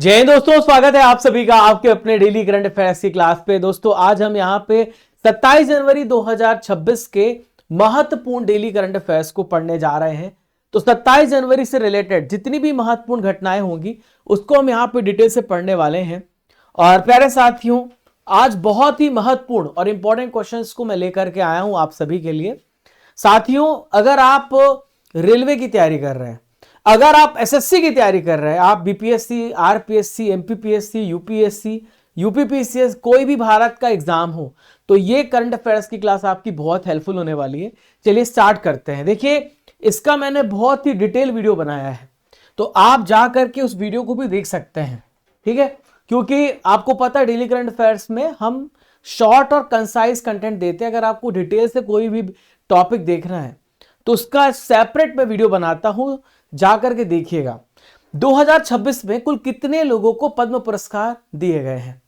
जय हिंद दोस्तों, स्वागत है आप सभी का आपके अपने डेली करंट अफेयर्स की क्लास पे। दोस्तों आज हम यहाँ पे 27 जनवरी 2026 के महत्वपूर्ण डेली करंट अफेयर्स को पढ़ने जा रहे हैं। तो 27 जनवरी से रिलेटेड जितनी भी महत्वपूर्ण घटनाएं होंगी उसको हम यहाँ पे डिटेल से पढ़ने वाले हैं। और प्यारे साथियों, आज बहुत ही महत्वपूर्ण और इंपॉर्टेंट क्वेश्चंस को मैं लेकर के आया हूं आप सभी के लिए। साथियों, अगर आप रेलवे की तैयारी कर रहे हैं, अगर आप एसएससी की तैयारी कर रहे हैं, आप BPSC, RPSC, MPPSC, UPSC, UPPCS, कोई भी भारत का एग्जाम हो, तो ये करंट अफेयर्स की क्लास आपकी बहुत हेल्पफुल होने वाली है। चलिए स्टार्ट करते हैं। देखिए, इसका मैंने बहुत ही डिटेल वीडियो बनाया है, तो आप जा करके उस वीडियो को भी देख सकते हैं, ठीक है। क्योंकि आपको पता है डेली करंट अफेयर्स में हम शॉर्ट और कंसाइज कंटेंट देते हैं। अगर आपको डिटेल से कोई भी टॉपिक देखना है तो उसका सेपरेट मैं वीडियो बनाता हूं, जाकर के देखिएगा। 2026 में कुल कितने लोगों को पद्म पुरस्कार दिए गए हैं?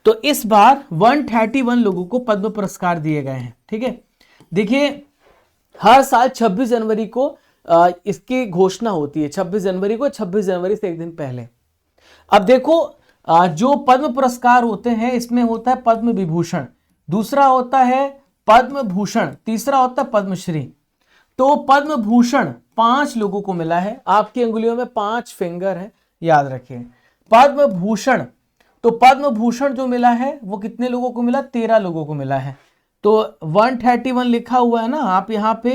तो इस बार 131 लोगों को पद्म पुरस्कार दिए गए हैं, ठीक है। देखिए, हर साल 26 जनवरी को इसकी घोषणा होती है। 26 जनवरी को, 26 जनवरी से एक दिन पहले। अब देखो, जो पद्म पुरस्कार होते हैं इसमें होता है पद्म विभूषण, दूसरा होता है पद्म भूषण, तीसरा होता है पद्मश्री। तो पद्म भूषण 5 लोगों को मिला है। आपकी अंगुलियों में 5 फिंगर है, याद रखिए। पद्म भूषण, तो पद्म भूषण जो मिला है वो कितने लोगों को मिला? 13 लोगों को मिला है। तो 131 लिखा हुआ है ना, आप यहाँ पे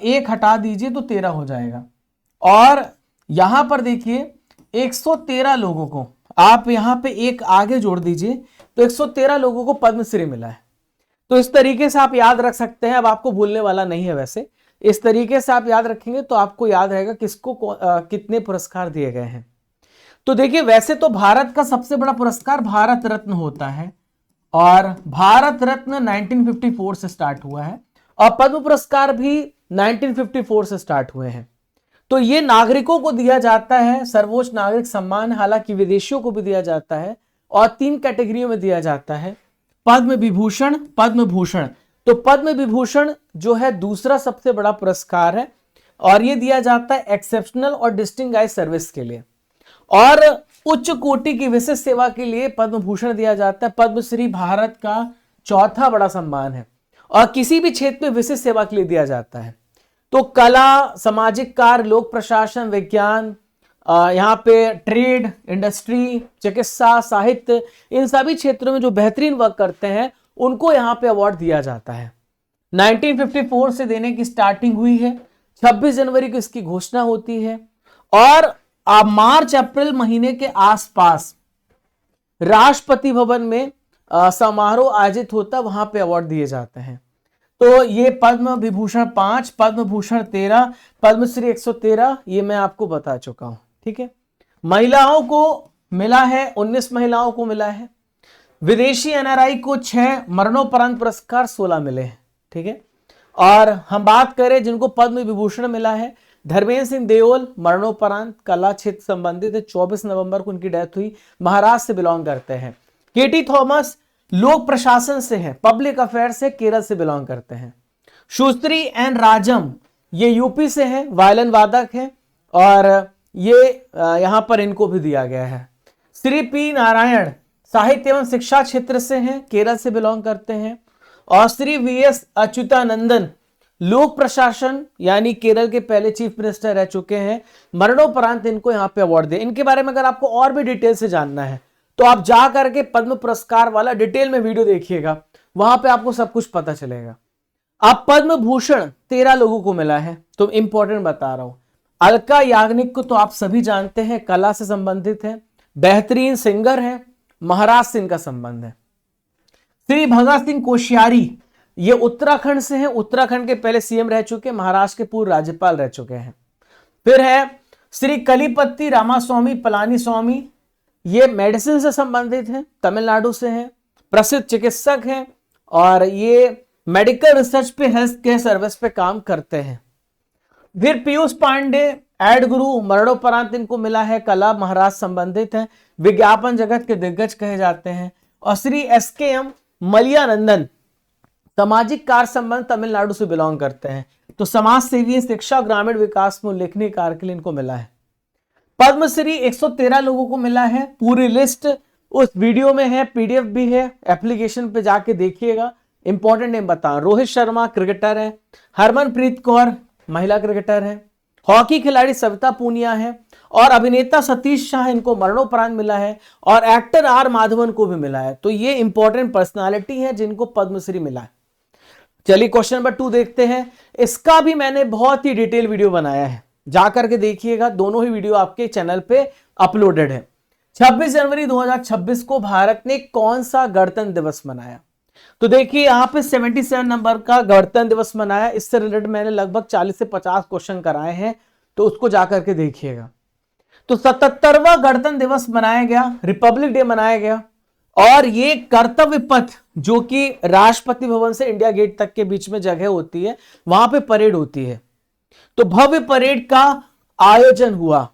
एक हटा दीजिए तो 13 हो जाएगा। और यहां पर देखिए 113 लोगों को आप यहां पे एक आगे जोड़ दीजिए तो 113 लोगों को पद्मश्री मिला है। तो इस तरीके से आप याद रख सकते हैं। अब आपको भूलने वाला नहीं है। वैसे इस तरीके से आप याद रखेंगे तो आपको याद रहेगा किसको कितने पुरस्कार दिए गए हैं। तो देखिए, वैसे तो भारत का सबसे बड़ा पुरस्कार भारत रत्न होता है और भारत रत्न 1954 से स्टार्ट हुआ है और पद्म पुरस्कार भी 1954 से स्टार्ट हुए हैं। तो ये नागरिकों को दिया जाता है, सर्वोच्च नागरिक सम्मान। हालांकि विदेशियों को भी दिया जाता है और 3 कैटेगरियों में दिया जाता है, पद्म विभूषण, पद्म भूषण। तो पद्म विभूषण जो है दूसरा सबसे बड़ा पुरस्कार है और ये दिया जाता है एक्सेप्शनल और डिस्टिंग्विश्ड सर्विस के लिए। और उच्च कोटि की विशिष्ट सेवा के लिए पद्म भूषण दिया जाता है। पद्मश्री भारत का चौथा बड़ा सम्मान है और किसी भी क्षेत्र में विशिष्ट सेवा के लिए दिया जाता है। तो कला, सामाजिक कार्य, लोक प्रशासन, विज्ञान, यहाँ पे ट्रेड, इंडस्ट्री, चिकित्सा, साहित्य, इन सभी क्षेत्रों में जो बेहतरीन वर्क करते हैं उनको यहाँ पे अवार्ड दिया जाता है। 1954 से देने की स्टार्टिंग हुई है, 26 जनवरी को इसकी घोषणा होती है और मार्च अप्रैल महीने के आसपास राष्ट्रपति भवन में समारोह आयोजित होता है, वहां पे अवार्ड दिए जाते हैं। तो ये पद्म विभूषण 5, पद्म भूषण 13, पद्मश्री 113, ये मैं आपको बता चुका हूं, ठीक है। महिलाओं को मिला है, 19 महिलाओं को मिला है। विदेशी एनआरआई को 6, मरणोपरांत पुरस्कार 16 मिले हैं, ठीक है। और हम बात करें जिनको पद्म विभूषण मिला है, धर्मेंद्र सिंह देओल मरणोपरांत कला क्षेत्र संबंधित है, 24 नवंबर को उनकी डेथ हुई, महाराष्ट्र से बिलोंग करते हैं। केटी थॉमस लोक प्रशासन से है, पब्लिक अफेयर से, केरल से बिलोंग करते हैं। सुश्री एन राजम ये यूपी से है, वायलिन वादक है और ये यहां पर इनको भी दिया गया है। श्री पी नारायण साहित्य एवं शिक्षा क्षेत्र से हैं, केरल से बिलोंग करते हैं। और श्री वी एस अच्युतानंदन लोक प्रशासन यानी केरल के पहले चीफ मिनिस्टर रह चुके हैं, मरणोपरांत इनको यहाँ पे अवार्ड दिया। इनके बारे में अगर आपको और भी डिटेल से जानना है तो आप जा करके पद्म पुरस्कार वाला डिटेल में वीडियो देखिएगा, वहां पे आपको सब कुछ पता चलेगा। अब पद्म भूषण 13 लोगों को मिला है, तो इंपॉर्टेंट बता रहा हूं। अलका याग्निक को तो आप सभी जानते हैं, कला से संबंधित है, बेहतरीन सिंगर है, महाराष्ट्र से इनका संबंध है। श्री भगत सिंह कोश्यारी ये उत्तराखंड से हैं, उत्तराखंड के पहले सीएम रह चुके, महाराष्ट्र के पूर्व राज्यपाल रह चुके हैं। फिर है श्री कलीपति रामास्वामी पलानी स्वामी, ये मेडिसिन से संबंधित हैं, तमिलनाडु से हैं, प्रसिद्ध चिकित्सक हैं और ये मेडिकल रिसर्च पे, हेल्थ केयर सर्विस पे काम करते हैं। फिर पीयूष पांडे एड गुरु मरणोपरांत इनको मिला है, कला महाराष्ट्र संबंधित है, विज्ञापन जगत के दिग्गज कहे जाते हैं। और श्री SKM मलियानंदन सामाजिक कार्य संबंध, तमिलनाडु से बिलोंग करते हैं। तो समाज सेवी, शिक्षा, ग्रामीण विकास में उल्लेखनीय कार्य के लिए इनको मिला है। पद्मश्री 113 लोगों को मिला है। पूरी लिस्ट उस वीडियो में है, पीडीएफ भी है, एप्लीकेशन पे जाके देखिएगा। इंपॉर्टेंट नेम बता, रोहित शर्मा क्रिकेटर है, हरमनप्रीत कौर महिला क्रिकेटर है, हॉकी खिलाड़ी सविता पूनिया है, और अभिनेता सतीश शाह इनको मरणोपरांत मिला है, और एक्टर आर माधवन को भी मिला है। तो ये इंपॉर्टेंट पर्सनालिटी है जिनको पद्मश्री मिला है। चलिए क्वेश्चन नंबर 2 देखते हैं। इसका भी मैंने बहुत ही डिटेल वीडियो बनाया है, जाकर के देखिएगा। दोनों ही वीडियो आपके चैनल पे अपलोडेड है। 26 जनवरी 2026 को भारत ने कौन सा गणतंत्र दिवस मनाया? तो देखिए यहाँ पे 77 नंबर का गणतंत्र दिवस मनाया। इससे रिलेटेड मैंने लगभग 40 से 50 क्वेश्चन कराए हैं, तो उसको जाकर के देखिएगा। तो 77वां गणतंत्र दिवस मनाया गया, रिपब्लिक डे मनाया गया, और ये कर्तव्य पथ जो कि राष्ट्रपति भवन से इंडिया गेट तक के बीच में जगह होती है, वहां पे परेड होती है। तो भव्य परेड का आयोजन हुआ।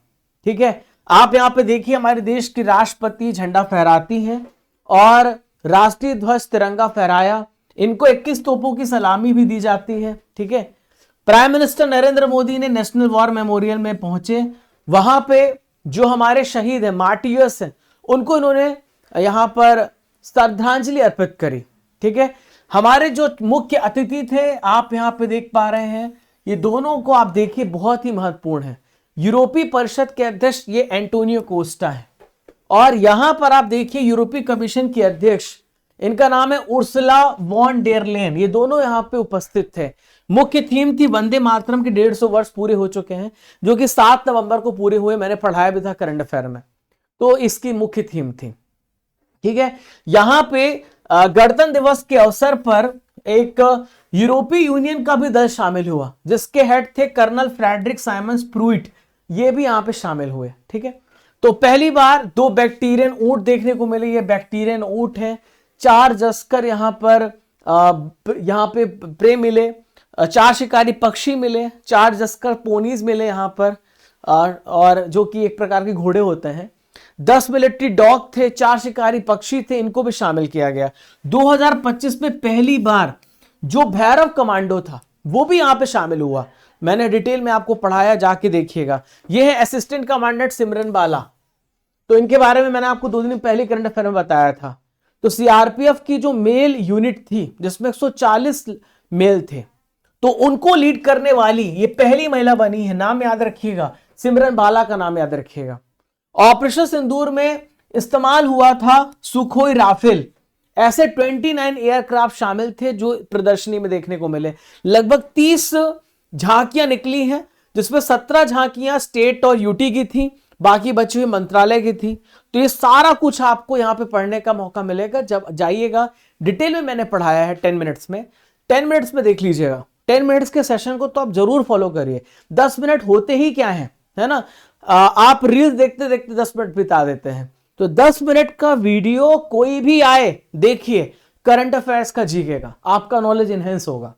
ठीक है, आप यहां पे देखिए हमारे देश की राष्ट्रपति झंडा फहराती हैं और राष्ट्रीय ध्वज तिरंगा फहराया। इनको 21 तोपों की सलामी भी दी जाती है। ठीक है, प्राइम मिनिस्टर नरेंद्र मोदी ने नेशनल वॉर मेमोरियल में पहुंचे। वहां पे जो हमारे शहीद हैं, मार्टियर्स हैं, उनको इन्होंने यहां पर श्रद्धांजलि अर्पित करी। ठीक है, हमारे जो मुख्य अतिथि थे आप यहां पे देख पा रहे हैं, ये दोनों को आप देखिए बहुत ही महत्वपूर्ण है। यूरोपीय परिषद के अध्यक्ष ये एंटोनियो कोस्टा है, और यहां पर आप देखिए यूरोपीय कमीशन की अध्यक्ष, इनका नाम है उर्सुला वॉन डेर लेyen। ये दोनों यहां पे उपस्थित थे। मुख्य थीम थी वंदे मातरम के 150 वर्ष पूरे हो चुके हैं, जो कि 7 नवंबर को पूरे हुए। मैंने पढ़ाया भी था करंट अफेयर में, तो इसकी मुख्य थीम थी। ठीक है, यहां पे गणतंत्र दिवस के अवसर पर एक यूरोपीय यूनियन का भी दल शामिल हुआ, जिसके हेड थे कर्नल फ्रेडरिक साइमंस प्रूइट। ये भी यहां पे शामिल हुए। ठीक है, तो पहली बार 2 बैक्टीरियन ऊंट देखने को मिले। ये बैक्टीरियन ऊंट है। 4 जस्कर यहां पे प्रे मिले, 4 शिकारी पक्षी मिले, 4 जस्कर पोनीज मिले यहां पर, और जो कि एक प्रकार के घोड़े होते हैं। 10 मिलिट्री डॉग थे, 4 शिकारी पक्षी थे, इनको भी शामिल किया गया। 2025 में पहली बार जो भैरव कमांडो था वो भी यहां पे शामिल हुआ। मैंने डिटेल में आपको पढ़ाया, जाके देखिएगा। ये है असिस्टेंट कमांडेंट सिमरन बाला। तो इनके बारे में मैंने आपको 2 दिन पहले करंट अफेयर में बताया था। तो सीआरपीएफ की जो मेल यूनिट थी, जिसमें 140 मेल थे, तो उनको लीड करने वाली ये पहली महिला बनी है। नाम याद रखिएगा, सिमरन बाला का नाम याद रखिएगा। ऑपरेशन सिंदूर में इस्तेमाल हुआ था सुखोई राफेल। ऐसे 29 एयरक्राफ्ट शामिल थे जो प्रदर्शनी में देखने को मिले। लगभग 30 झांकियां निकली हैं, जिसमें 17 झांकियां स्टेट और यूटी की थी, बाकी बची हुई मंत्रालय की थी। तो ये सारा कुछ आपको यहां पे पढ़ने का मौका मिलेगा जब जाइएगा। डिटेल में मैंने पढ़ाया है 10 मिनट्स में। 10 मिनट्स में देख लीजिएगा। 10 मिनट्स के सेशन को तो आप जरूर फॉलो करिए। 10 मिनट होते ही क्या है ना, आप रील्स देखते देखते 10 मिनट बिता देते हैं। तो 10 मिनट का वीडियो कोई भी आए, देखिए, करंट अफेयर्स का जीके का, आपका नॉलेज इनहेंस होगा।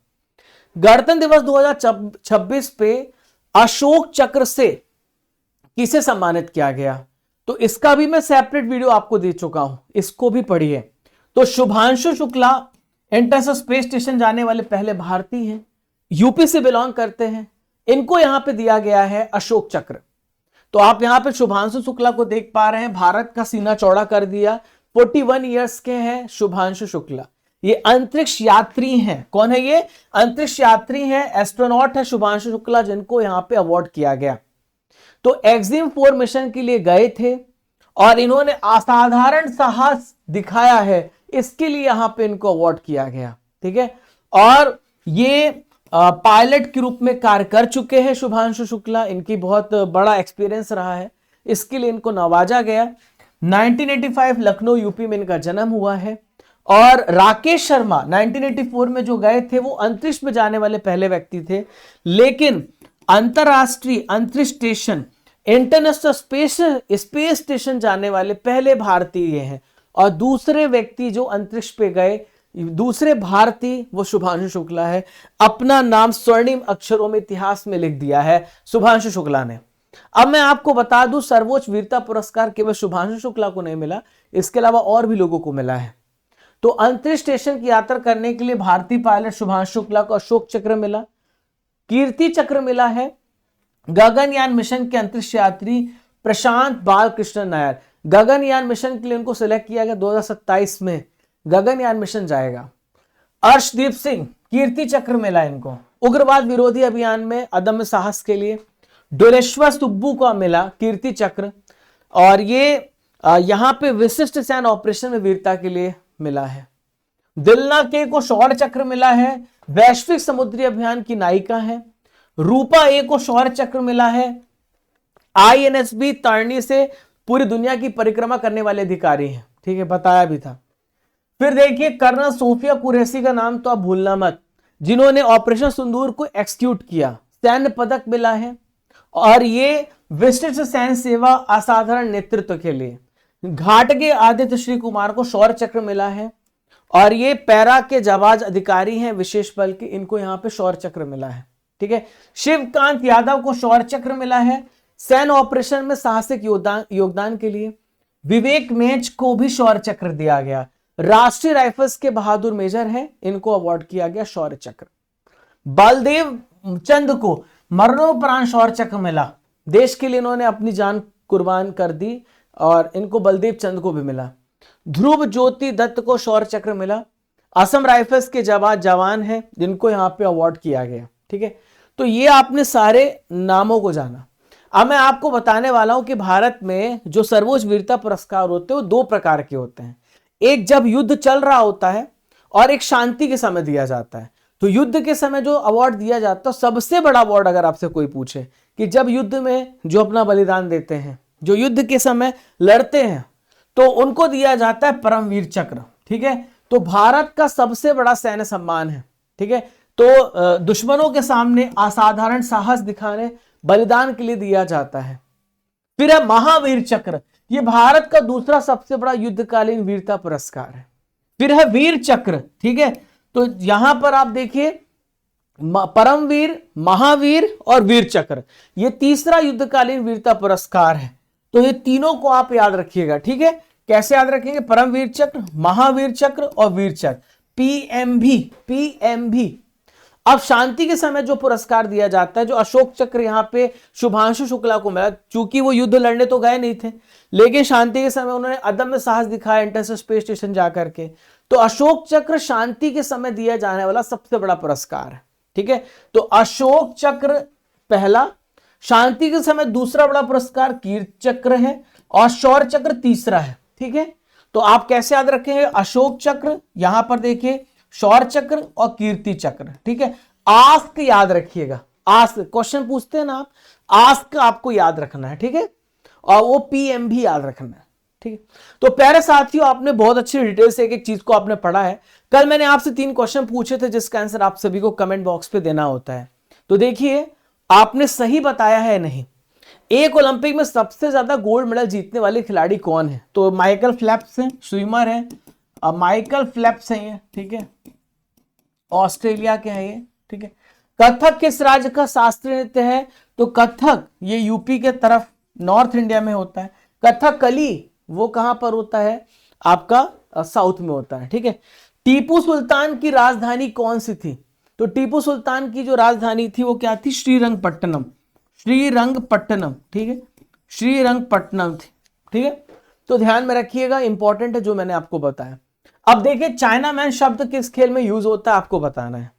गणतंत्र दिवस 2026 पे अशोक चक्र से किसे सम्मानित किया गया? तो इसका भी मैं सेपरेट वीडियो आपको दे चुका हूं, इसको भी पढ़िए। तो Shubhanshu Shukla international space station जाने वाले पहले भारतीय हैं, यूपी से बिलोंग करते हैं। इनको यहां पे दिया गया है अशोक चक्र। तो आप यहां पे शुभांशु शुक्ला को देख पा रहे हैं, भारत का सीना चौड़ा कर दिया। 41 ईयर्स के हैं शुभांशु शुक्ला। ये अंतरिक्ष यात्री हैं। कौन है ये? अंतरिक्ष यात्री हैं, एस्ट्रोनॉट है शुभांशु शुक्ला, जिनको यहां पे अवार्ड किया गया। तो एक्जिम 4 मिशन के लिए गए थे और इन्होंने असाधारण साहस दिखाया है, इसके लिए यहां पे इनको अवार्ड किया गया। ठीक है, और ये पायलट के रूप में कार्य कर चुके हैं शुभांशु शुक्ला। इनकी बहुत बड़ा एक्सपीरियंस रहा है, इसके लिए इनको नवाजा गया। 1985 लखनऊ यूपी में इनका जन्म हुआ है। और राकेश शर्मा 1984 में जो गए थे, वो अंतरिक्ष में जाने वाले पहले व्यक्ति थे। लेकिन अंतरराष्ट्रीय अंतरिक्ष स्टेशन, इंटरनेशनल स्पेस स्टेशन जाने वाले पहले भारतीय हैं। और दूसरे व्यक्ति जो अंतरिक्ष पे गए, दूसरे भारतीय, वो शुभांशु शुक्ला है। अपना नाम स्वर्णिम अक्षरों में इतिहास में लिख दिया है शुभांशु शुक्ला ने। अब मैं आपको बता दूं, सर्वोच्च वीरता पुरस्कार केवल शुभांशु शुक्ला को नहीं मिला, इसके अलावा और भी लोगों को मिला है। तो अंतरिक्ष स्टेशन की यात्रा करने के लिए भारतीय पायलट शुभांशु शुक्ला को अशोक चक्र मिला, कीर्ति चक्र मिला है। गगनयान मिशन के अंतरिक्ष यात्री प्रशांत बालकृष्ण नायर। गगनयान मिशन के लिए उनको सिलेक्ट किया गया, 2027 में गगनयान मिशन जाएगा। अर्शदीप सिंह कीर्ति चक्र मिला इनको उग्रवाद विरोधी अभियान में अदम्य साहस के लिए। डोलेश्वर सुब्बू को मिला कीर्ति चक्र, और ये यहां पे विशिष्ट सैन्य ऑपरेशन में वीरता के लिए मिला है। दिलना के को शौर्य चक्र मिला है, वैश्विक समुद्री अभियान की नायिका है। रूपा ए को शौर्य चक्र मिला है, INSB तारणी से पूरी दुनिया की परिक्रमा करने वाले अधिकारी हैं, ठीक है, बताया भी था। फिर देखिए कर्नल सोफिया कुरैशी का नाम तो आप भूलना मत, जिन्होंने ऑपरेशन सिंदूर को एक्सिक्यूट किया, सैन्य पदक मिला है। और ये विशिष्ट सैन्य सेवा असाधारण नेतृत्व के लिए। घाटगे आदित्य श्री कुमार को शौर्य चक्र मिला है, और ये पैरा के जाबाज अधिकारी हैं विशेष बल के, इनको यहां पे शौर्य चक्र मिला है, ठीक है। शिवकांत यादव को शौर्य चक्र मिला है सैन्य ऑपरेशन में साहसिक योगदान के लिए। विवेक मेच को भी शौर्य चक्र दिया गया, राष्ट्रीय राइफल्स के बहादुर मेजर हैं, इनको अवार्ड किया गया शौर्य चक्र। बलदेव चंद को मरणोपरांत शौर्य चक्र मिला, देश के लिए इन्होंने अपनी जान कुर्बान कर दी, और इनको बलदेव चंद को भी मिला। ध्रुव ज्योति दत्त को शौर्य चक्र मिला, असम राइफल्स के जवान हैं, जिनको यहाँ पे अवार्ड किया गया, ठीक है। तो ये आपने सारे नामों को जाना। अब मैं आपको बताने वाला हूं कि भारत में जो सर्वोच्च वीरता पुरस्कार होते हैं वो 2 प्रकार के होते हैं। एक जब युद्ध चल रहा होता है, और एक शांति के समय दिया जाता है। तो युद्ध के समय जो अवार्ड दिया जाता है, सबसे बड़ा अवार्ड अगर आपसे कोई पूछे कि जब युद्ध में जो अपना बलिदान देते हैं, जो युद्ध के समय लड़ते हैं, तो उनको दिया जाता है परमवीर चक्र, ठीक है। तो भारत का सबसे बड़ा सैन्य सम्मान है, ठीक है। तो दुश्मनों के सामने असाधारण साहस दिखाने, बलिदान के लिए दिया जाता है। फिर है महावीर चक्र, यह भारत का दूसरा सबसे बड़ा युद्धकालीन वीरता पुरस्कार है। फिर है वीर चक्र, ठीक है। तो यहां पर आप देखिए परमवीर, महावीर और वीर चक्र, यह तीसरा युद्धकालीन वीरता पुरस्कार है। तो ये तीनों को आप याद रखिएगा, ठीक है। कैसे याद रखेंगे? परमवीर चक्र, महावीर चक्र और वीर चक्र, PMV। अब शांति के समय जो पुरस्कार दिया जाता है, जो अशोक चक्र यहाँ पे शुभांशु शुक्ला को मिला, चूंकि वो युद्ध लड़ने तो गए नहीं थे, लेकिन शांति के समय उन्होंने अदम्य साहस दिखाया इंटरनेशनल स्पेस स्टेशन जाकर के। तो अशोक चक्र शांति के समय दिया जाने वाला सबसे बड़ा पुरस्कार है, ठीक है। तो अशोक चक्र पहला, शांति के समय दूसरा बड़ा पुरस्कार कीर्ति चक्र है, और शौर्य चक्र तीसरा है, ठीक है। तो आप कैसे याद रखेंगे? अशोक चक्र, यहां पर देखिए शौर्य चक्र और कीर्ति चक्र, ठीक है। आस्क याद रखिएगा, आस्क क्वेश्चन पूछते हैं ना आप, आस्क आपको याद रखना है, ठीक है। और वो PMV याद रखना है, ठीक है। तो प्यारे साथियों, आपने बहुत अच्छी डिटेल से एक एक चीज को आपने पढ़ा है। कल मैंने आपसे 3 क्वेश्चन पूछे थे, जिसका आंसर आप सभी को कमेंट बॉक्स पे देना होता है। तो देखिए आपने सही बताया है नहीं। एक ओलंपिक में सबसे ज्यादा गोल्ड मेडल जीतने वाले खिलाड़ी कौन है? तो माइकल फेल्प्स हैं, स्विमर हैं, माइकल फेल्प्स हैं ये, ठीक है, ऑस्ट्रेलिया के हैं ये, ठीक है। कथक किस राज्य का शास्त्रीय नृत्य है? तो कथक ये यूपी के तरफ नॉर्थ इंडिया में होता है। कथकली वो कहां पर होता है? आपका साउथ में होता है, ठीक है। टीपू सुल्तान की राजधानी कौन सी थी? तो टीपू सुल्तान की जो राजधानी थी वो क्या थी? श्रीरंगपट्टनम, श्रीरंगपट्टनम, ठीक है, श्रीरंगपट्टनम थी, ठीक है। तो ध्यान में रखिएगा, इंपॉर्टेंट है जो मैंने आपको बताया। अब देखिए चाइना मैन शब्द किस खेल में यूज होता है आपको बताना है।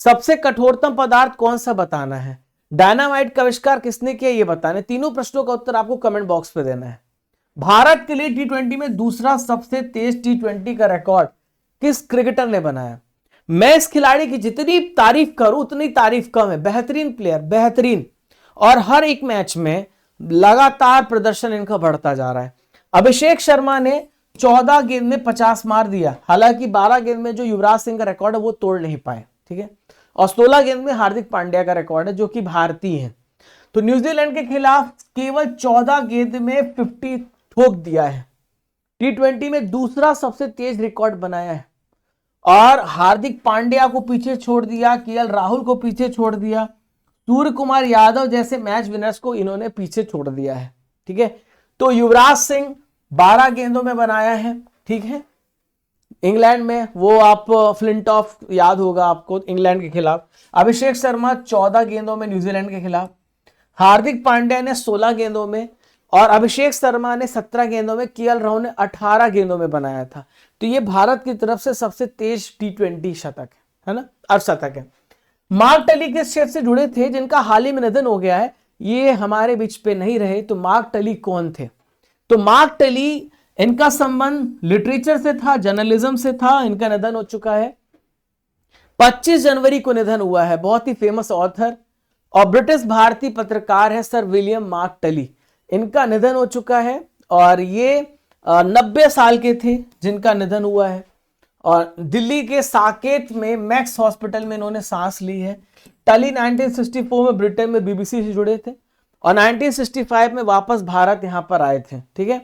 सबसे कठोरतम पदार्थ कौन सा बताना है। डायनामाइट का आविष्कार किसने किया ये बताना है। तीनों प्रश्नों का उत्तर आपको कमेंट बॉक्स पे देना है। भारत के लिए T20 में दूसरा सबसे तेज T20 का रिकॉर्ड किस क्रिकेटर ने बनाया। मैं इस खिलाड़ी की जितनी तारीफ करूं उतनी तारीफ कम है। बेहतरीन प्लेयर, बेहतरीन, और हर एक मैच में लगातार प्रदर्शन इनका बढ़ता जा रहा है। अभिषेक शर्मा ने 14 गेंद में 50 मार दिया, हालांकि 12 गेंद में जो युवराज सिंह का रिकॉर्ड है वो तोड़ नहीं पाए, ठीक है। और 16 गेंद में हार्दिक पांड्या का रिकॉर्ड है जो कि भारतीय है। तो न्यूजीलैंड के खिलाफ केवल 14 गेंद में 50 ठोक दिया है। T20 में दूसरा सबसे तेज रिकॉर्ड बनाया है, और हार्दिक पांड्या को पीछे छोड़ दिया, KL राहुल को पीछे छोड़ दिया, सूर्य कुमार यादव जैसे मैच विनर्स को इन्होंने पीछे छोड़ दिया है, ठीक है। तो युवराज सिंह 12 गेंदों में बनाया है, ठीक है, इंग्लैंड में, वो आप फ्लिंटॉफ याद होगा आपको इंग्लैंड के खिलाफ। अभिषेक शर्मा 14 गेंदों में न्यूजीलैंड के खिलाफ। हार्दिक पांड्या ने 16 गेंदों में, और अभिषेक शर्मा ने 17 गेंदों में, केएल राहुल ने 18 गेंदों में बनाया था। तो ये भारत की तरफ से सबसे तेज T20 शतक है ना, अर्धशतक है। मार्क टली किस क्षेत्र से जुड़े थे जिनका हाल ही में निधन हो गया है? ये हमारे बीच पे नहीं रहे, तो मार्क टली कौन थे? तो मार्क टली, इनका संबंध लिटरेचर से था, जर्नलिज्म से था। इनका निधन हो चुका है, 25 जनवरी को निधन हुआ है। बहुत ही फेमस ऑथर और ब्रिटिश भारतीय पत्रकार है सर विलियम मार्क टली। इनका निधन हो चुका है और ये 90 साल के थे जिनका निधन हुआ है। और दिल्ली के साकेत में मैक्स हॉस्पिटल में इन्होंने सांस ली है। टली 1964 में ब्रिटेन में बीबीसी से जुड़े थे और 1965 में वापस भारत यहां पर आए थे। ठीक है,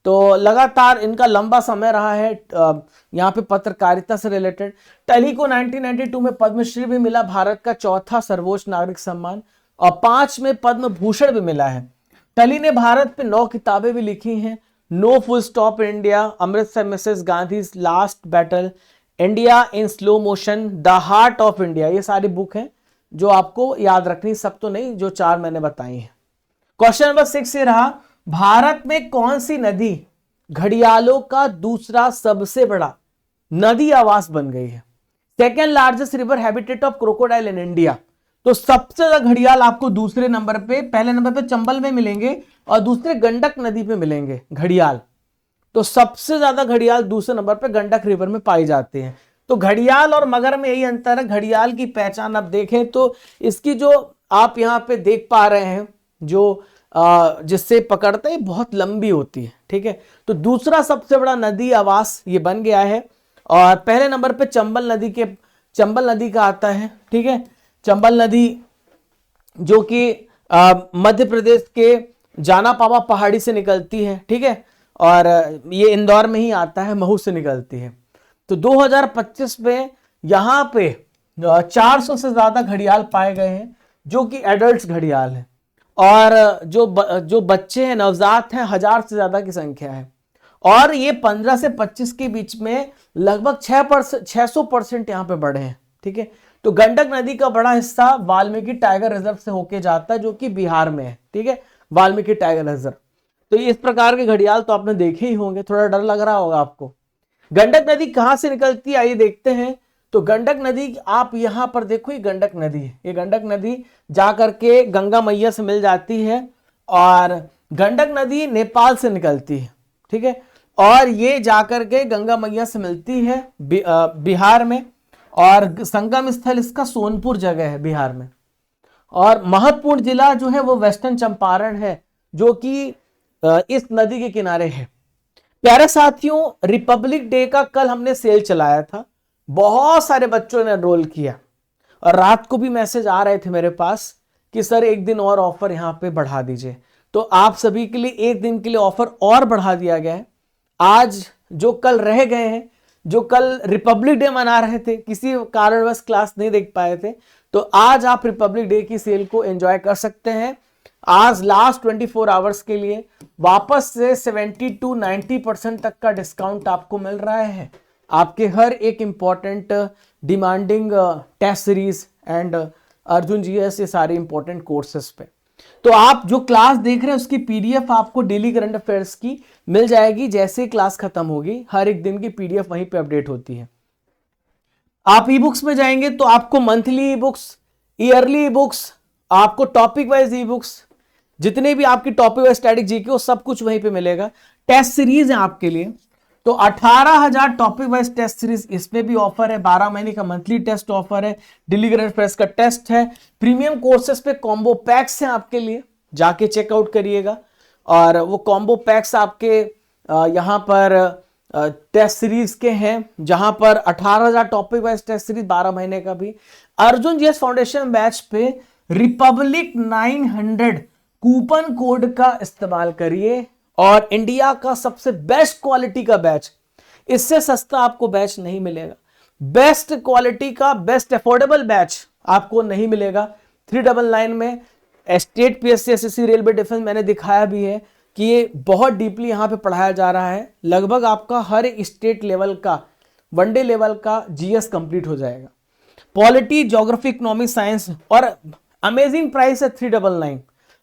तो लगातार इनका लंबा समय रहा है यहाँ पे पत्रकारिता से रिलेटेड। टली को 1992 में पद्मश्री भी मिला, भारत का चौथा सर्वोच्च नागरिक सम्मान, और 5 में पद्म भूषण भी मिला है। टली ने भारत पे 9 किताबें भी लिखी हैं। No full stop India, Amritsar Mrs Gandhi, last battle, India in slow motion, the heart of India, ये सारी बुक हैं जो आपको याद रखनी, सब तो नहीं, जो 4 मैंने बताई हैं। क्वेश्चन नंबर 6 ये रहा, भारत में कौन सी नदी घड़ियालों का दूसरा सबसे बड़ा नदी आवास बन गई है? Second largest river habitat of crocodile in India. तो सबसे ज्यादा घड़ियाल आपको दूसरे नंबर पे, पहले नंबर पे चंबल में मिलेंगे और दूसरे गंडक नदी पे मिलेंगे घड़ियाल। तो सबसे ज्यादा घड़ियाल दूसरे नंबर पे गंडक रिवर में पाई जाते हैं। तो घड़ियाल और मगर में यही अंतर है। घड़ियाल की पहचान अब देखें तो इसकी जो आप यहाँ पे देख पा रहे हैं, जो जिससे पकड़ते हैं, बहुत लंबी होती है। ठीक है, तो दूसरा सबसे बड़ा नदी आवास ये बन गया है। और पहले नंबर पे चंबल नदी का आता है। ठीक है, चंबल नदी जो कि मध्य प्रदेश के जानापावा पहाड़ी से निकलती है। ठीक है, और ये इंदौर में ही आता है, महू से निकलती है। तो 2025 में यहाँ पे 400 से ज्यादा घड़ियाल पाए गए हैं जो कि एडल्ट घड़ियाल हैं, और जो बच्चे हैं, नवजात हैं, 1000 से ज्यादा की संख्या है। और ये 15 से 25 के बीच में लगभग 600% यहाँ पे बढ़े हैं। ठीक है, तो गंडक नदी का बड़ा हिस्सा वाल्मीकि टाइगर रिजर्व से होके जाता है जो कि बिहार में है। ठीक है, वाल्मीकि टाइगर रिजर्व। तो इस प्रकार के घड़ियाल तो आपने देखे ही होंगे, थोड़ा डर लग रहा होगा आपको। गंडक नदी कहां से निकलती है आइए देखते हैं। तो गंडक नदी आप यहां पर देखो, ये गंडक नदी है। ये गंडक नदी जाकर के गंगा मैया से मिल जाती है और गंडक नदी नेपाल से निकलती है। ठीक है, और ये जाकर के गंगा मैया से मिलती है बिहार में, और संगम स्थल इसका सोनपुर जगह है बिहार में। और महत्वपूर्ण जिला जो है वो वेस्टर्न चंपारण है जो कि इस नदी के किनारे है। प्यारे साथियों, रिपब्लिक डे का कल हमने सेल चलाया था, बहुत सारे बच्चों ने एनरोल किया और रात को भी मैसेज आ रहे थे मेरे पास कि सर एक दिन और ऑफर यहाँ पे बढ़ा दीजिए। तो आप सभी के लिए एक दिन के लिए ऑफर और बढ़ा दिया गया है। आज जो कल रह गए हैं, जो कल रिपब्लिक डे मना रहे थे, किसी कारणवश क्लास नहीं देख पाए थे, तो आज आप रिपब्लिक डे की सेल को एंजॉय कर सकते हैं। आज लास्ट 24 आवर्स के लिए वापस से 70 to 90% तक का डिस्काउंट आपको मिल रहा है आपके हर एक important demanding test series and Arjun GS, ये सारे इंपॉर्टेंट कोर्सेज पे। तो आप जो क्लास देख रहे हैं उसकी पीडीएफ आपको डेली करंट अफेयर्स की मिल जाएगी जैसे ही क्लास खत्म होगी। हर एक दिन की पीडीएफ वहीं पे अपडेट होती है। आप ई बुक्स में जाएंगे तो आपको monthly e books, yearly e books, आपको टॉपिक वाइज ई बुक्स, जितने भी आपकी टॉपिक वाइज स्टैटिक जीके वो सब कुछ वहीं पे मिलेगा। टेस्ट सीरीज है आपके लिए, तो 18,000 टॉपिक वाइज टेस्ट सीरीज, इसमें भी ऑफर है। 12 महीने का मंथली टेस्ट ऑफर है, डेली करंट अफेयर्स का टेस्ट है। प्रीमियम कोर्सेज पे कॉम्बो पैक्स हैं आपके लिए, जाके चेकआउट करिएगा। और वो कॉम्बो पैक्स आपके यहाँ पर टेस्ट सीरीज के हैं, जहां पर 18,000 टॉपिक वाइज टेस्ट सीरीज, 12 महीने का भी। अर्जुन जीएस फाउंडेशन बैच पे रिपब्लिक 900 कूपन कोड का इस्तेमाल करिए और इंडिया का सबसे बेस्ट क्वालिटी का बैच, इससे सस्ता आपको बैच नहीं मिलेगा। बेस्ट क्वालिटी का बेस्ट अफोर्डेबल बैच आपको नहीं मिलेगा। 399 में state PSC, SSC, railway, defence मैंने दिखाया भी है कि ये बहुत डीपली यहाँ पे पढ़ाया जा रहा है। लगभग आपका हर स्टेट लेवल का, वनडे लेवल का जीएस कंप्लीट हो जाएगा। पॉलिटी, ज्योग्राफी, इकोनॉमिक, साइंस, और अमेजिंग प्राइस है 399।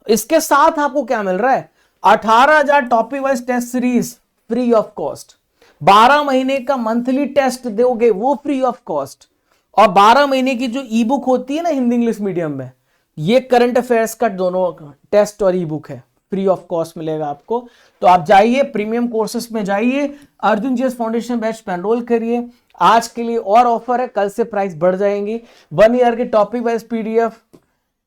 इसके साथ आपको क्या मिल रहा है, 18,000 topic wise test series free of cost, 12 महीने का मंथली टेस्ट दोगे वो फ्री ऑफ कॉस्ट, और 12 महीने की जो ई बुक होती है ना हिंदी इंग्लिश मीडियम में, ये करंट अफेयर्स का दोनों टेस्ट और ई बुक है, फ्री ऑफ कॉस्ट मिलेगा आपको। तो आप जाइए प्रीमियम कोर्सेस में जाइए, अर्जुन जीएस फाउंडेशन बैच पे एनरोल करिए। आज के लिए और ऑफर है, कल से प्राइस बढ़ जाएंगी। 1 ईयर के टॉपिक वाइज पीडीएफ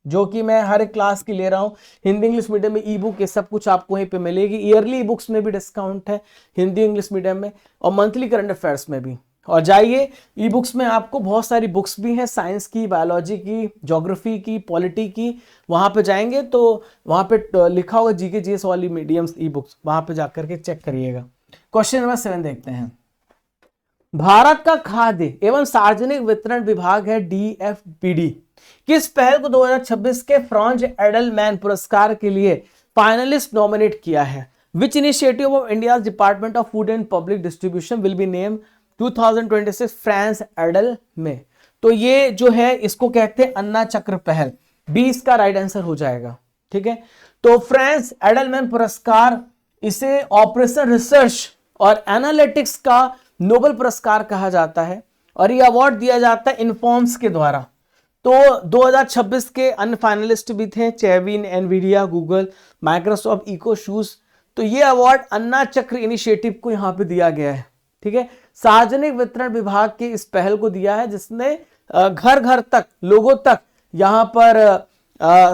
जो कि मैं हर एक क्लास की ले रहा हूं, हिंदी इंग्लिश मीडियम में ई बुक, ये सब कुछ आपको वहीं पे मिलेगी। ईयरली ई बुक्स में भी डिस्काउंट है हिंदी इंग्लिश मीडियम में, और मंथली करंट अफेयर्स में भी। और जाइए ई बुक्स में आपको बहुत सारी बुक्स भी हैं, साइंस की, बायोलॉजी की, ज्योग्राफी की, पॉलिटी की। वहां पे जाएंगे तो वहां पे लिखा होगा जीके जीएस वाली मीडियम्स ई बुक्स, वहां पे जाकर के चेक करिएगा। क्वेश्चन नंबर 7 देखते हैं। भारत का खाद्य एवं सार्वजनिक वितरण विभाग है डीएफपीडी, किस पहल को 2026 के फ्रांज एडलमैन पुरस्कार के लिए फाइनलिस्ट नॉमिनेट किया है? Which initiative of India department of food and public distribution will be name 2026 France एडल में? तो ये जो है इसको कहते हैं अन्ना चक्र पहल, 20 का राइट आंसर हो जाएगा। ठीक है, तो फ्रांस एडलमैन पुरस्कार, इसे ऑपरेशन रिसर्च और एनालिटिक्स का नोबेल पुरस्कार कहा जाता है, और ये अवार्ड दिया जाता है इन्फॉर्म्स के द्वारा। तो 2026 के अन्य फाइनलिस्ट भी थे, चेविन, Nvidia, Google, Microsoft, Ecco shoes. तो ये अवार्ड अन्ना चक्र इनिशिएटिव को यहां पे दिया गया है। ठीक है, सार्वजनिक वितरण विभाग की इस पहल को दिया है, जिसने घर घर तक, लोगों तक, यहां पर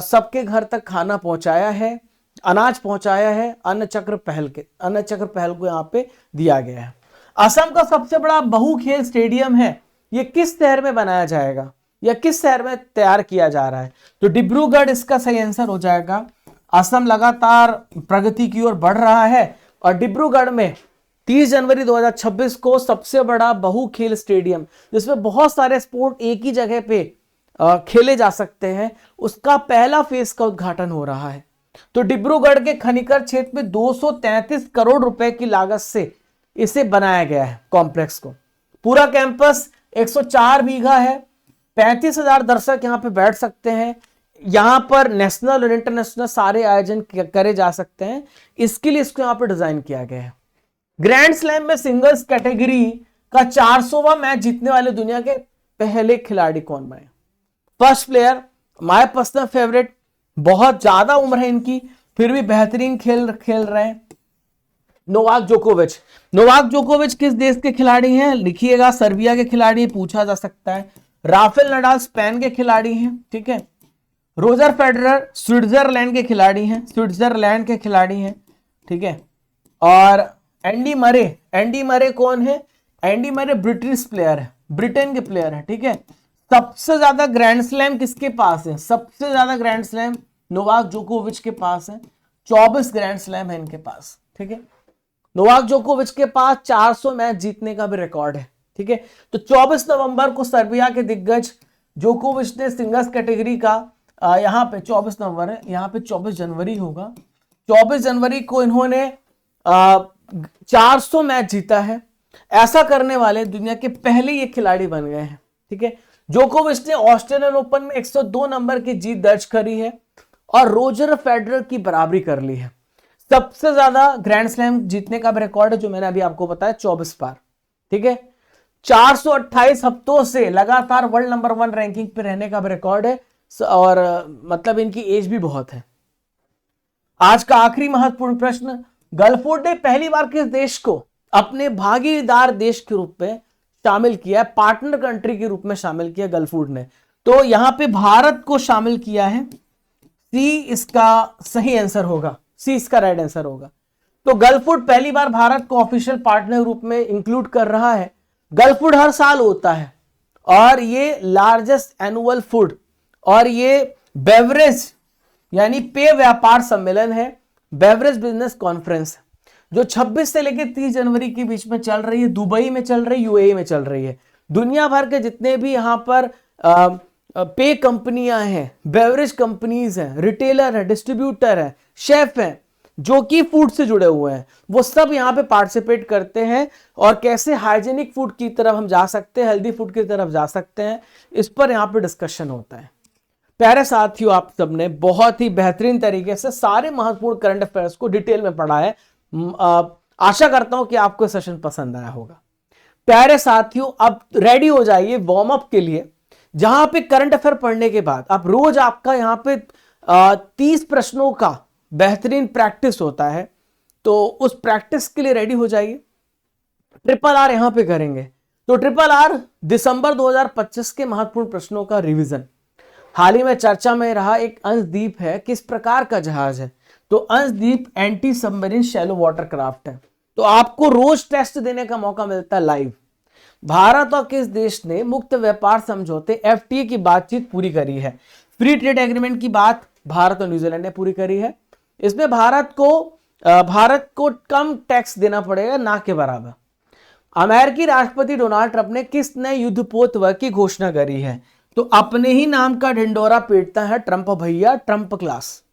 सबके घर तक खाना पहुंचाया है, अनाज पहुंचाया है। अन्न चक्र पहल को यहां पे दिया गया है। असम का सबसे बड़ा बहुखेल स्टेडियम है, यह किस शहर में बनाया जाएगा या किस शहर में तैयार किया जा रहा है? तो डिब्रूगढ़ इसका सही आंसर हो जाएगा। असम लगातार प्रगति की ओर बढ़ रहा है, और डिब्रूगढ़ में 30 जनवरी 2026 को सबसे बड़ा बहुखेल स्टेडियम, जिसमें बहुत सारे स्पोर्ट एक ही जगह पे खेले जा सकते हैं, उसका पहला फेज का उद्घाटन हो रहा है। तो डिब्रूगढ़ के खनिकर क्षेत्र में 233 करोड़ रुपए की लागत से इसे बनाया गया है कॉम्प्लेक्स को। पूरा कैंपस 104 बीघा है, 35,000 दर्शक यहां पे बैठ सकते हैं। यहां पर नेशनल और इंटरनेशनल सारे आयोजन करे जा सकते हैं, इसके लिए इसको यहां पर डिजाइन किया गया है। ग्रैंड स्लैम में सिंगल्स कैटेगरी का 400वां मैच जीतने वाले दुनिया के पहले खिलाड़ी कौन बने? First player, my personal favourite, बहुत ज्यादा उम्र है इनकी, फिर भी बेहतरीन खेल रहे हैं, नोवाक जोकोविच। नोवाक जोकोविच किस देश के खिलाड़ी हैं? लिखिएगा, सर्बिया के खिलाड़ी, पूछा जा सकता है। राफेल नडाल स्पेन के खिलाड़ी हैं। ठीक है, रोजर फेडरर स्विट्जरलैंड के खिलाड़ी हैं। ठीक है, और एंडी मरे कौन है? एंडी मरे ब्रिटिश प्लेयर है, ब्रिटेन के प्लेयर है। ठीक है, सबसे ज्यादा ग्रैंड स्लैम किसके पास है? सबसे ज्यादा ग्रैंड स्लैम नोवाक जोकोविच के पास है, 24 ग्रैंड स्लैम है इनके पास। ठीक है, नोवाक जोकोविच के पास 400 मैच जीतने का भी रिकॉर्ड है। ठीक है, तो 24 नवंबर को सर्बिया के दिग्गज जोकोविच ने सिंगल्स कैटेगरी का यहाँ पे 24 नवंबर है, यहाँ पे 24 जनवरी होगा, 24 जनवरी को इन्होंने 400 मैच जीता है। ऐसा करने वाले दुनिया के पहले ये खिलाड़ी बन गए हैं। ठीक है, जोकोविच ने ऑस्ट्रेलियन ओपन में 102 नंबर की जीत दर्ज करी है और रोजर फेडरर की बराबरी कर ली है। सबसे ज्यादा ग्रैंड स्लैम जीतने का भी रिकॉर्ड है, जो मैंने अभी आपको बताया, 24 बार। ठीक है, 428 हफ्तों से लगातार वर्ल्ड नंबर 1 रैंकिंग पे रहने का भी रिकॉर्ड है, और मतलब इनकी एज भी बहुत है। आज का आखिरी महत्वपूर्ण प्रश्न, गलफूड ने पहली बार किस देश को अपने भागीदार देश के रूप में शामिल किया है? पार्टनर कंट्री के रूप में शामिल किया गलफूड ने। तो यहां पे भारत को शामिल किया है। सी इसका सही आंसर होगा, सी इसका राइट आंसर होगा। तो गलफूड पहली बार भारत को ऑफिशियल पार्टनर रूप में इंक्लूड कर रहा है। गलफूड हर साल होता है, और ये लार्जेस्ट एनुअल फूड और ये बेवरेज यानी पेय व्यापार सम्मेलन है, बेवरेज बिजनेस कॉन्फ्रेंस, जो 26 से लेकर 30 जनवरी के बीच में चल रही है। दुबई में चल रही है, यूएई में चल रही है। दुनिया भर के जितने भी यहां पर पे कंपनियां हैं, बेवरेज कंपनीज हैं, रिटेलर है, डिस्ट्रीब्यूटर है, शेफ हैं, जो कि फूड से जुड़े हुए हैं, वो सब यहाँ पे पार्टिसिपेट करते हैं। और कैसे हाइजेनिक फूड की तरफ हम जा सकते हैं, हेल्दी फूड की तरफ जा सकते हैं, इस पर यहाँ पे डिस्कशन होता है। प्यारे साथियों, आप सबने बहुत ही बेहतरीन तरीके से सारे महत्वपूर्ण करंट अफेयर्स को डिटेल में पढ़ा है। आशा करता हूं कि आपको सेशन पसंद आया होगा। प्यारे साथियों, अब रेडी हो जाइए वार्म अप के लिए, जहां पे करंट अफेयर पढ़ने के बाद आप रोज आपका यहां पे 30 प्रश्नों का बेहतरीन प्रैक्टिस होता है। तो उस प्रैक्टिस के लिए रेडी हो जाइए। ट्रिपल आर यहां पे करेंगे। तो ट्रिपल आर दिसंबर 2025 के महत्वपूर्ण प्रश्नों का रिवीजन। हाल ही में चर्चा में रहा एक अंशदीप है, किस प्रकार का जहाज है? तो Anshdeep anti submarine shallow water craft है। तो आपको रोज टेस्ट देने का मौका मिलता है लाइव। भारत और किस देश ने मुक्त व्यापार समझौते FTA की बातचीत पूरी करी है? फ्री ट्रेड एग्रीमेंट की बात भारत और न्यूजीलैंड ने पूरी करी है। इसमें भारत को कम टैक्स देना पड़ेगा, ना के बराबर। अमेरिकी राष्ट्रपति डोनाल्ड ट्रंप ने किस नए युद्धपोत वर्ग की घोषणा करी है? तो अपने ही नाम का ढिंडोरा पीटता है ट्रंप भैया, ट्रंप क्लास।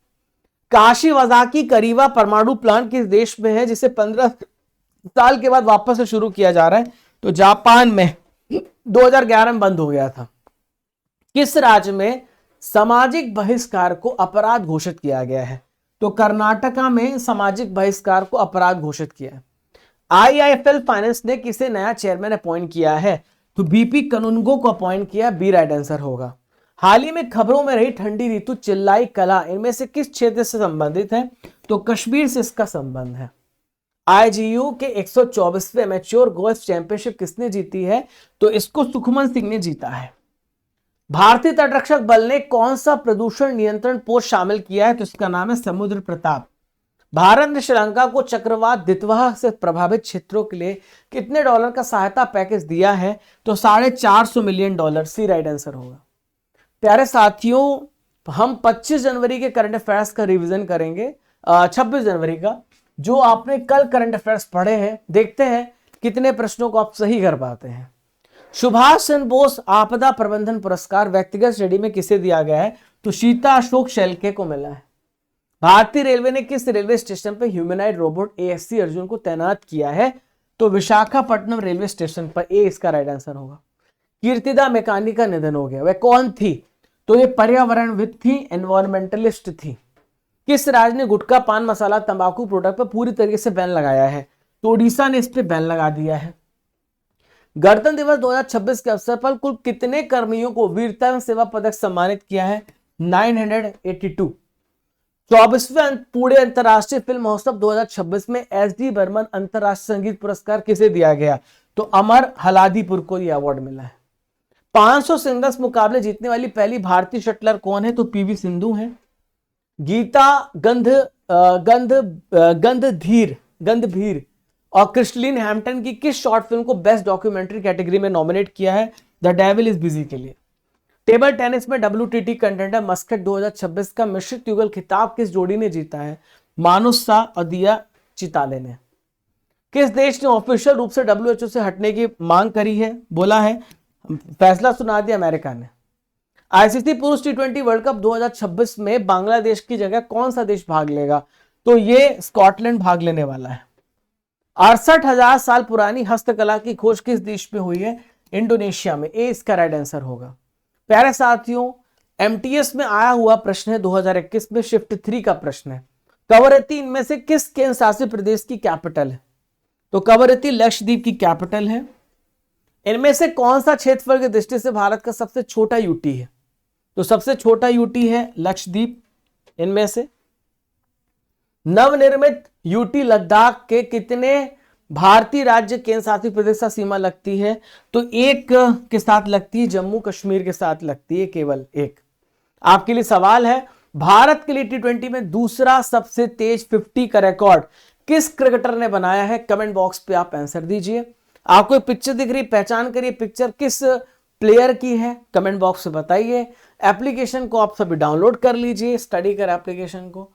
काशी वजाकी करीवा परमाणु प्लांट किस देश में है, जिसे 15 साल के बाद वापस से शुरू किया जा रहा है? तो जापान में 2011 में बंद हो गया था। किस राज्य में सामाजिक बहिष्कार को अपराध घोषित किया गया है? तो कर्नाटका में सामाजिक बहिष्कार को अपराध घोषित किया है। IIFL फाइनेंस ने किसे नया चेयरमैन अपॉइंट किया है? तो BP कनुंगो को अपॉइंट किया। बी राइट आंसर होगा। हाल ही में खबरों में रही ठंडी ऋतु चिल्लाई कला इनमें से किस क्षेत्र से संबंधित है? तो कश्मीर से इसका संबंध है। IGU के 124वें मैच्योर गोल्फ चैंपियनशिप किसने जीती है? तो इसको सुखमन सिंह ने जीता है। भारतीय तटरक्षक बल ने कौन सा प्रदूषण नियंत्रण पोस्ट शामिल किया है? तो इसका नाम है समुद्र प्रताप। भारत ने श्रीलंका को चक्रवात दितवाह से प्रभावित क्षेत्रों के लिए कितने डॉलर का सहायता पैकेज दिया है? तो $450 मिलियन। सी राइट आंसर होगा। प्यारे साथियों, हम 25 जनवरी के करंट अफेयर्स का रिवीजन करेंगे, 26 जनवरी का। जो आपने कल करंट अफेयर्स पढ़े हैं, देखते हैं कितने प्रश्नों को आप सही कर पाते हैं। सुभाष चंद्र बोस आपदा प्रबंधन पुरस्कार व्यक्तिगत श्रेणी में किसे दिया गया है? तो सीता अशोक शेल्के को मिला है। भारतीय रेलवे ने किस रेलवे स्टेशन पर ह्यूमनॉइड रोबोट ASC अर्जुन को तैनात किया है? तो विशाखापट्टनम रेलवे स्टेशन पर। ए इसका राइट आंसर होगा। कीर्तिदा मेकानी का निधन हो गया। वह कौन थी? तो ये पर्यावरणविद थी, एनवायरमेंटलिस्ट थी। किस राज्य ने गुटखा, पान मसाला, तंबाकू प्रोडक्ट पर पूरी तरीके से बैन लगाया है? तो ओडिशा ने इस पे बैन लगा दिया है। गणतंत्र दिवस 2026 के अवसर पर कुल कितने कर्मियों को वीरता एवं सेवा पदक सम्मानित किया है? 982। 24वें पुणे अंतरराष्ट्रीय फिल्म महोत्सव 2026 में SD बर्मन अंतरराष्ट्रीय संगीत पुरस्कार किसे दिया गया? तो अमर हलादीपुर को यह अवार्ड मिला है। 500 सिंगल्स मुकाबले जीतने वाली पहली भारतीय शटलर कौन है? तो PV सिंधु है। गीता गंधभीर और क्रिस्टलिन हैम्पटन की किस शॉर्ट फिल्म को बेस्ट डॉक्यूमेंट्री कैटेगरी में नॉमिनेट किया है? द डेविल इज बिजी के लिए। टेबल टेनिस में WTT कंटेंडर मस्कट 2026 का मिश्रित युगल खिताब किस जोड़ी ने जीता है? मानुष शाह और दिया चिताले ने। किस देश ने ऑफिशियल रूप से WHO से हटने की मांग करी है, बोला है? फैसला सुना दिया अमेरिका ने। ICC पुरुष T20 वर्ल्ड कप 2026 में बांग्लादेश की जगह कौन सा देश भाग लेगा? तो ये स्कॉटलैंड भाग लेने वाला है। 68,000 साल पुरानी हस्तकला की खोज किस देश में हुई है? इंडोनेशिया में। ए इसका राइट आंसर होगा। प्यारे साथियों, MTS में आया हुआ प्रश्न है 2021 में, शिफ्ट 3 का प्रश्न है। कवरत्ती इनमें से किस केंद्र शासित प्रदेश की कैपिटल है? तो कवरत्ती लक्षद्वीप की कैपिटल है। इनमें से कौन सा क्षेत्रफल की दृष्टि से भारत का सबसे छोटा यूटी है? तो सबसे छोटा यूटी है लक्षद्वीप। इनमें से नवनिर्मित यूटी लद्दाख के कितने भारतीय राज्य केंद्र शासित प्रदेश से सीमा लगती है? तो एक के साथ लगती है, जम्मू कश्मीर के साथ लगती है, केवल एक। आपके लिए सवाल है, भारत के लिए T20 में दूसरा सबसे तेज 50 का रिकॉर्ड किस क्रिकेटर ने बनाया है? कमेंट बॉक्स पे आप आंसर दीजिए। आपको एक पिक्चर दिख रही, पहचान करिए पिक्चर किस प्लेयर की है, कमेंट बॉक्स में बताइए। एप्लीकेशन को आप सभी डाउनलोड कर लीजिए, स्टडी कर एप्लीकेशन को,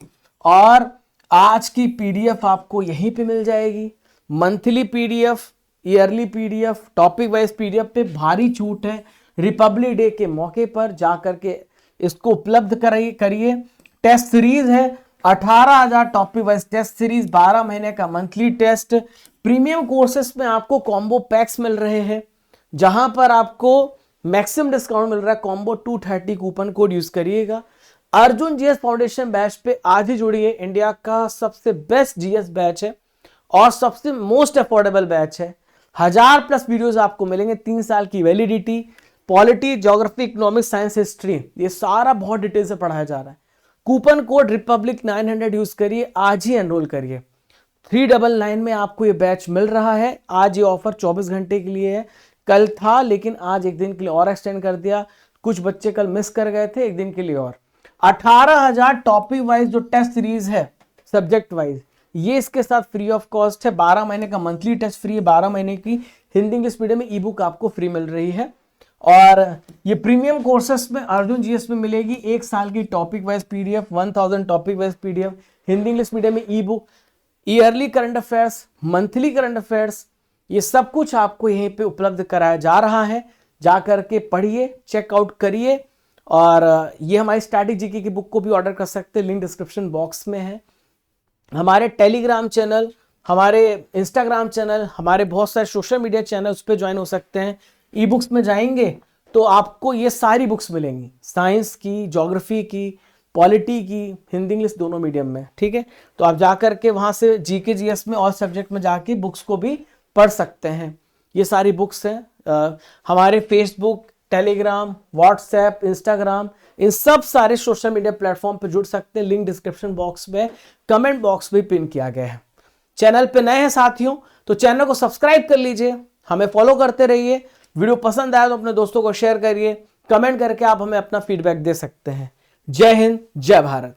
और आज की PDF आपको यहीं पे मिल जाएगी। Monthly PDF, yearly PDF, topic wise PDF पे भारी छूट है। रिपब्लिक डे के मौके पर जाकर के इसको उपलब्ध करिए। टेस्ट सीरीज है 18,000 टॉपिक वाइज टेस्ट सीरीज, 12 महीने का मंथली टेस्ट। प्रीमियम कोर्सेस में आपको कॉम्बो पैक्स मिल रहे हैं, जहां पर आपको मैक्सिमम डिस्काउंट मिल रहा है, कॉम्बो 230 कूपन कोड यूज करिएगा। अर्जुन जीएस फाउंडेशन बैच पे आज ही जुड़िए, इंडिया का सबसे बेस्ट जीएस बैच है और सबसे मोस्ट अफोर्डेबल बैच है। 1000+ वीडियोस आपको मिलेंगे, 3 साल की validity, polity, geography, economics, science, history, ये सारा बहुत डिटेल से पढ़ाया जा रहा है। कूपन कोड रिपब्लिक 900 यूज करिए, आज ही एनरोल करिए। 399 में आपको ये बैच मिल रहा है। आज ये ऑफर 24 घंटे के लिए है, कल था लेकिन आज एक दिन के लिए और एक्सटेंड कर दिया। कुछ बच्चे कल मिस कर गए थे, एक दिन के लिए और 18,000 टॉपिक वाइज जो टेस्ट सीरीज है सब्जेक्ट वाइज, ये इसके साथ फ्री ऑफ कॉस्ट है। 12 महीने का मंथली टेस्ट फ्री है, 12 महीने की हिंदी इंग्लिश मीडियम में ई बुक आपको फ्री मिल रही है। और ये प्रीमियम कोर्सेस में अर्जुन जीएस में मिलेगी 1 साल की topic wise PDF, 1000 topic wise PDF, Hindi English medium में e book, yearly current affairs, monthly current affairs, ये सब कुछ आपको यहीं पे उपलब्ध कराया जा रहा है। जा करके पढ़िए, चेकआउट करिए। और ये हमारी स्टैटिक जीके की बुक को भी ऑर्डर कर सकते हैं, लिंक डिस्क्रिप्शन बॉक्स में है। हमारे टेलीग्राम चैनल, हमारे इंस्टाग्राम चैनल, हमारे बहुत सारे सोशल मीडिया चैनल, उस पर ज्वाइन हो सकते हैं। ई बुक्स में जाएंगे तो आपको ये सारी बुक्स मिलेंगी, साइंस की, ज्योग्राफी की, पॉलिटी की, हिंदी इंग्लिश दोनों मीडियम में, ठीक है। तो आप जाकर के वहां से जीके जीएस में और सब्जेक्ट में जाके बुक्स को भी पढ़ सकते हैं। ये सारी बुक्स हैं। हमारे फेसबुक, टेलीग्राम, व्हाट्सएप, इंस्टाग्राम, इन सब सारे सोशल मीडिया प्लेटफॉर्म पे जुड़ सकते हैं। लिंक डिस्क्रिप्शन बॉक्स में, कमेंट बॉक्स में पिन किया गया है। चैनल पे नए हैं साथियों तो चैनल को सब्सक्राइब कर लीजिए, हमें फॉलो करते रहिए। वीडियो पसंद आया तो अपने दोस्तों को शेयर करिए, कमेंट करके आप हमें अपना फीडबैक दे सकते हैं। जय हिंद, जय भारत।